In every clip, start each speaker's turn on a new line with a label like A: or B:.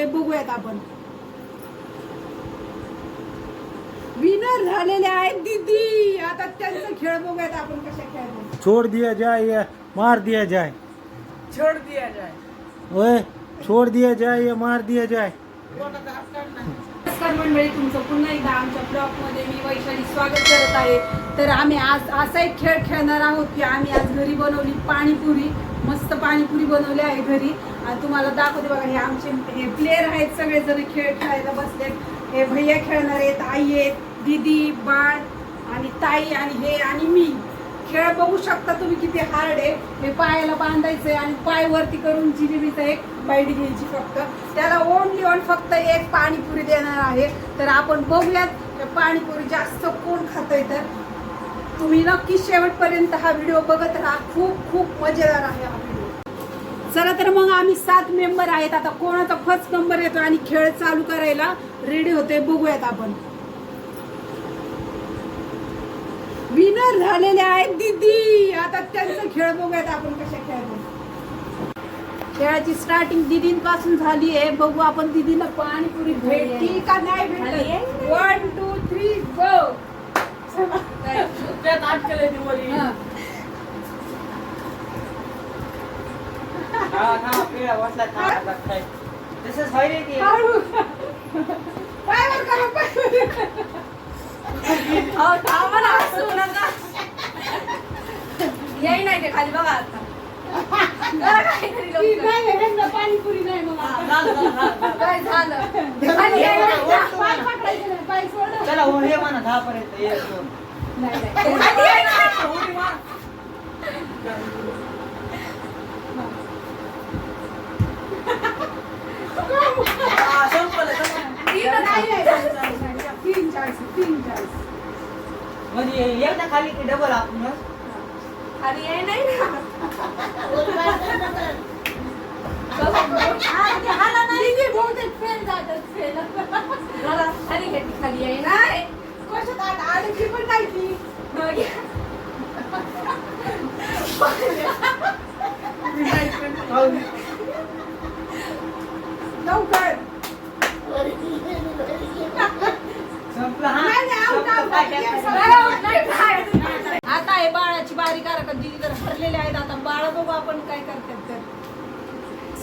A: होते बघूयात आपण. विनर झालेले आहेत दीदी. आता त्यांचा खेळ बघूयात आपण कशा खेळतात.
B: छोड़ दिया जाए या मार दिया जाए.
A: छोड़ दिया जाए.
B: ओए छोड़ दिया जाए या मार दिया जाए.
A: नमस्कार मंडळी, तुमचं पुन्हा एकदा आमच्या ब्लॉगमध्ये मी वैशाली स्वागत करत आहे. तर आम्ही आज असा एक खेळ खेळणार आहोत की आम्ही आज घरी बनवली पाणीपुरी. मस्त पाणीपुरी बनवली आहे घरी आणि तुम्हाला दाखवते बघा. हे आमचे हे प्लेयर आहेत, सगळेजण खेळ खेळायला बसलेत. हे भैया खेळणार आहेत, आई आहेत, दीदी, बाळ आणि ताई आणि हे आणि मी. खेळ बघू शकता तुम्ही किती हार्ड आहे. हे पायाला बांधायचंय आणि पाय वरती करून जिलेबीचा एक बाईट घ्यायची फक्त. त्याला ओनली ऑन फक्त एक पाणीपुरी देणार आहे. तर आपण बघूयात पाणीपुरी जास्त कोण खातंय. तर तुम्ही नक्की शेवटपर्यंत हा व्हिडिओ बघत राहा. खूप खूप मजेदार आहे हा व्हिडिओ. चला तर मग आम्ही 7 मेंबर आहेत. आता कोणाचा फर्स्ट नंबर येतो आणि खेळ चालू करायला रेडी होते बघूयात आपण. विनर झालेले आहेत दीदी. आता त्यांचा खेळ बघूयात आपण कशा खेळतात. खेळाची स्टार्टिंग दीदींपासून झाली आहे. बघू आपण दीदीला पाणीपुरी भेटली का नाही भेटली. 1 2 3 गो.
C: यही नाही ते खाली बघा आता.
A: पाणीपुरी नाही मग
C: काय झालं
D: चला हो हे म्हणा 10 पर्यंत ये. म्हणजे एकदा खाली की डबल आपण
C: खाली यही नाही खाली घेतली खाली यही नाही
A: कशात आडची पण नाही ती. लवकर आता आहे बाळाची बारी करा का. दिदी तर हरलेले आहेत. आता बाळा बघू आपण काय करतात. तर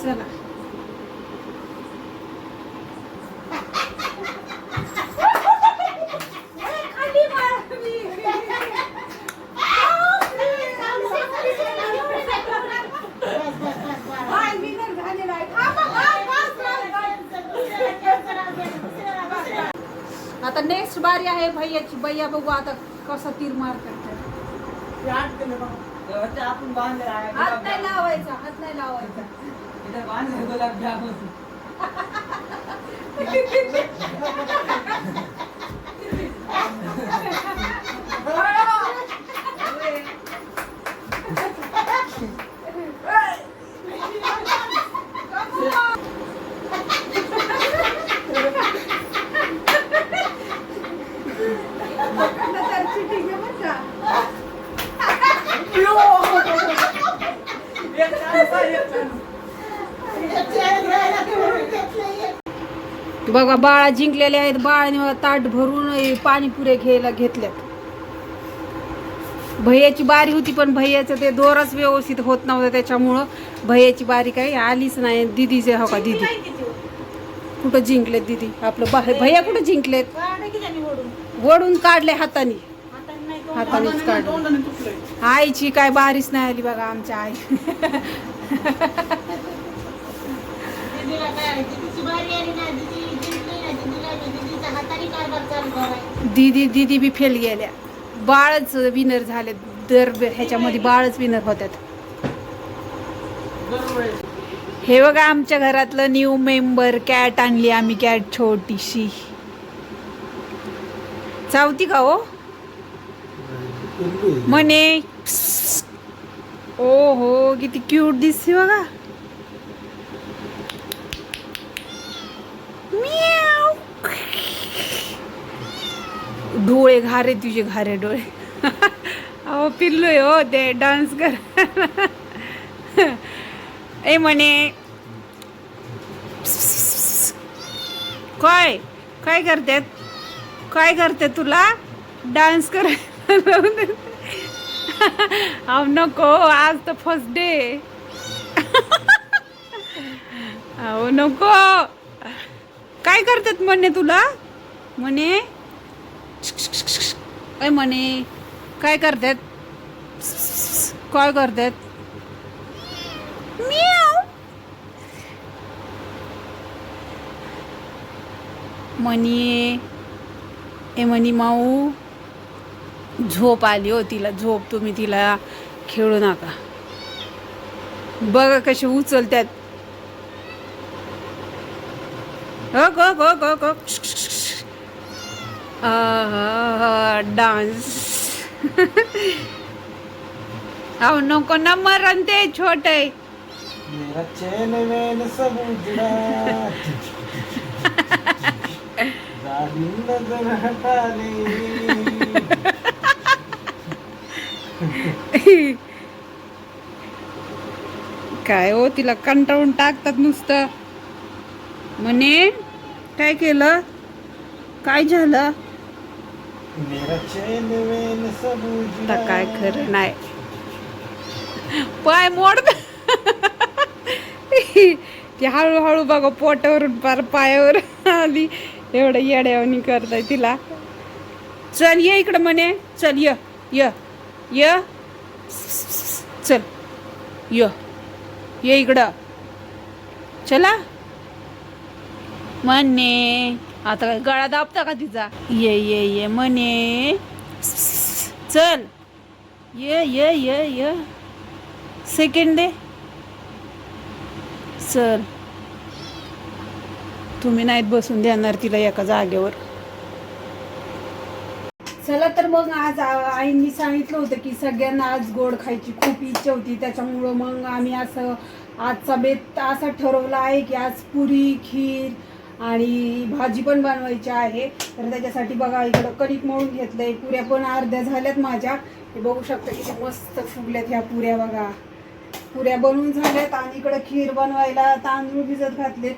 A: चला आता नेक्स्ट बारी आहे भैयाची. भैया बघू आता कसा तीर मार करतात.
D: आपण बांधले
A: हात नाही लावायचा, हात नाही लावायचा.
D: इथं बांधले गुलाबजामुन. बघा बाळा जिंकलेले आहेत. बाळाने ताट भरून पाणीपुरे घ्यायला घेतल्यात. भैयाची बारी होती पण भैयाचं ते दोरच व्यवस्थित होत नव्हतं, त्याच्यामुळं भैयाची बारी काही आलीच नाही. दिदीचे हो का दिदी कुठं जिंकलेत दिदी. आपलं भैया कुठं जिंकलेत. वडून काढले हाताने. हातानेच काढले. आईची काय बारीच नाही आली बघा आमच्या आई. दीदी बी फेल गेल्या. बाळच विनर झाले. दर ह्याच्यामध्ये बाळच विनर होतात. हे बघा आमच्या घरातलं न्यू मेंबर. कॅट आणली आम्ही. कॅट छोटीशी चावती का हो म्हणे. ओ हो किती क्यूट दिसते बघा. डोळे घारे तुझे घारे डोळे. अहो पिल्लू हो ते डान्स कर. ए म्हणे काय काय करतात काय करते तुला डान्स करायला अहो नको आज तर फर्स्ट डे अहो नको काय करतात म्हणे तुला म्हणे काय म्हणे काय करतात काय करतात म्याव म्हणे ए म्हणी माऊ झोप आली हो तिला झोप तुम्ही तिला खेळू नका बघा कसे उचलतात डान्स अहो नको ना मरण ते छोट आहे
B: मेरा चैन वैन सब उजड़ा जालिम नजर हटा ले
D: काय हो तिला कंटाळून टाकतात नुसतं म्हणे काय केलं काय झालं
B: मेरा चैन वैन सब उजड़ा
D: आता काय खरं नाही पाय मोड ती हळूहळू बघा पोटावरून पार पायावर आली एवढं येड्यावानी करताय तिला चल ये इकडं म्हणे चल य य य चल ये इकडं चला म्हणे आता काय गळा दाबता का तिचा ये म्हणे चल ये सेकंड डे चल तुम्ही नाहीत बसून देणार तिला एका जागेवर चला तर मग आज आईंनी सांगितलं होतं की सगळ्यांना आज गोड खायची खूप इच्छा होती त्याच्यामुळं मग आम्ही असं आजचा बेत असा ठरवला आहे की आज पुरी खीर आणि भाजी पण बनवायची आहे तर त्याच्यासाठी बघा इकडं कणिक मळून घेतलंय पुऱ्या पण अर्ध्या झाल्यात माझ्या हे बघू शकता किती मस्त फुगल्यात ह्या पुऱ्या बघा पुऱ्या बनवून झाल्यात आणि इकडं खीर बनवायला तांदूळ भिजत घातलेत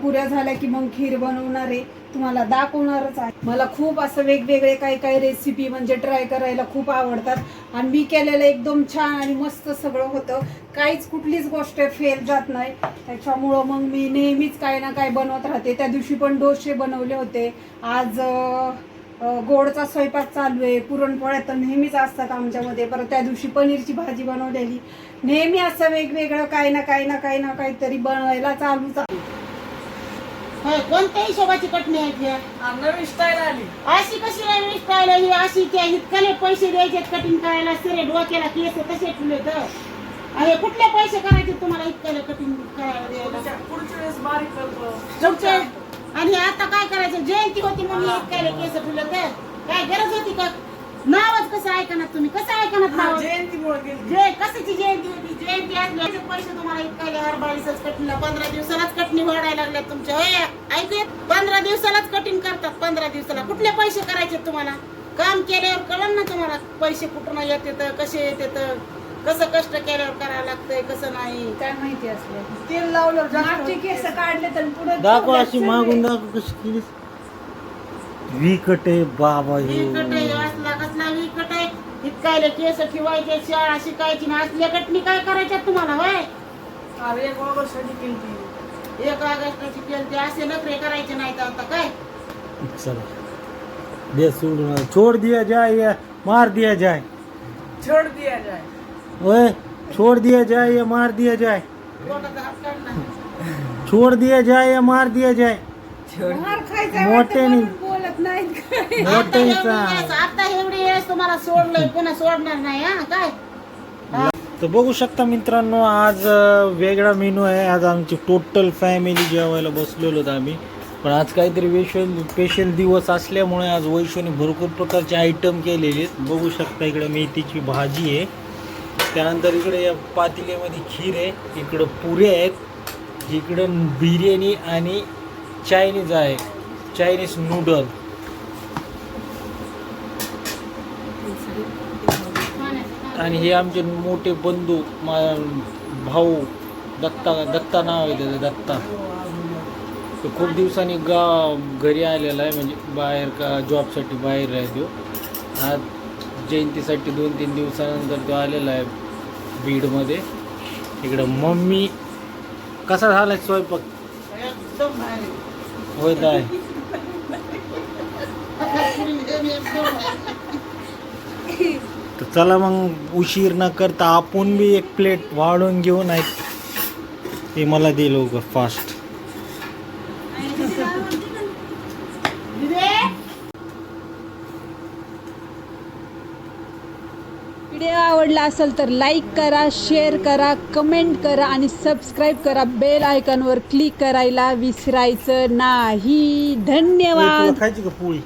D: पुऱ्या झाल्या की मग खीर बनवणार आहे तुम्हाला दाखवणारच आहे मला खूप असं वेगवेगळे काही रेसिपी म्हणजे ट्राय करायला खूप आवडतात आणि मी केलेलं एकदम छान आणि मस्त सगळं होतं काहीच कुठलीच गोष्ट फेल जात नाही त्याच्यामुळं मग मी नेहमीच काही ना काही बनवत राहते त्या दिवशी पण डोसे बनवले होते आज गोडचा स्वयंपाक चालू आहे पुरणपोळ्या तर नेहमीच असतात आमच्यामध्ये परत त्या दिवशी पनीरची भाजी बनवलेली नेहमी असं वेगवेगळं काही ना काहीतरी बनवायला चालूच आहे
E: कोणत्या हिशोबाची कटणी आहे
C: नवीन स्टाईल आली
E: अशी कशी नवीन स्टाईल आहे अशी त्या इतकले पैसे द्यायचे कटिंग करायला सरे डोक्याला केस तसे ठेवले तर अरे कुठले पैसे करायचे तुम्हाला इतकले कटिंग करायला द्यायला
C: पुढच्या वेळेस बारीक करतो
E: पुढच्या आणि आता काय करायचं जयंती होती म्हणून इतकले केस ठेवले तर काय गरज होती का नावच कसं ऐकणार तुम्ही कसं ऐकणार नाव
C: जयंतीमुळे गेली
E: कशाची जयंती होती जयंती असल्याचे पैसे तुम्हाला इतकाले हर 22 कटणीला 15 दिवसालाच कटणी वाढायला लागल्या तुमच्या होय ऐकूया 15 दिवसालाच कटिंग करतात 15 दिवसाला कुठले पैसे करायचे तुम्हाला काम केल्यावर कळलं ना तुम्हाला पैसे कुठून येते तर कसे येते तर कसं कष्ट केल्यावर करावं लागतंय कसं नाही
A: काय माहिती असलं
C: तेल लावलं
A: मागचे केस काढले तर पुढे
B: दाखव अशी मागून दाखव कशी केली विकट आहे बाबा हे
E: विकट आहे असला कसला विकट आहे इतकायले केस ठेवायचे शाळा शिकायची ना असल्या कटणी काय करायच्या तुम्हाला होय
C: अरे एक ऑगस्टसाठी केली
E: 1 ऑगस्टची केली असे नखरे करायचे नाहीत आता काय
B: चला दे सोडून छोड़ दिया जाए या मार दिया जाए
C: छोड़ दिया जाए
B: ओए छोड़ दिया जाए या मार दिया जाए
E: पोटाचा हात काढला
B: छोड़ दिया जाए या मार दिया जाए
A: मार खायचा
B: मोठे नाही
A: बोलत नाहीत काय
E: आता एवढी वेळेस तुम्हाला सोडलंय पुन्हा सोडणार नाही हा काय
B: तर बघू शकता मित्रांनो आज वेगळा मेनू आहे आज आमची टोटल फॅमिली जेवायला बसलेलो होतो आम्ही पण आज काहीतरी स्पेशल दिवस असल्यामुळे आज वैशूने भरपूर प्रकारचे आयटम केलेले आहेत बघू शकता इकडे मेथीची भाजी आहे त्यानंतर इकडे या पातेल्यामध्ये खीर आहे इकडं पुऱ्या आहेत इकडं बिर्याणी आणि चायनीज आहे चायनीज नूडल आणि हे आमचे मोठे बंधू भाऊ दत्ता नाव आहे त्याचं दत्ता तो खूप दिवसांनी घरी आलेला आहे, म्हणजे बाहेर का जॉबसाठी बाहेर आहे तो. आज जयंतीसाठी 2-3 दिवसानंतर तो आलेला आहे बीडमध्ये. इकडं मम्मी. कसा झाला स्वयंपाक?
C: एकदम भारी.
B: होत आहे. तर चला मग उशीर न करता आपण बी एक प्लेट वाढून घेऊन आहे. ते मला दे लवकर फास्ट.
D: व्हिडिओ आवडला असेल तर लाईक करा, शेअर करा, कमेंट करा आणि सबस्क्राईब करा. बेल आयकॉनवर क्लिक करायला विसरायचं नाही. धन्यवाद.
B: खायची का पोळी?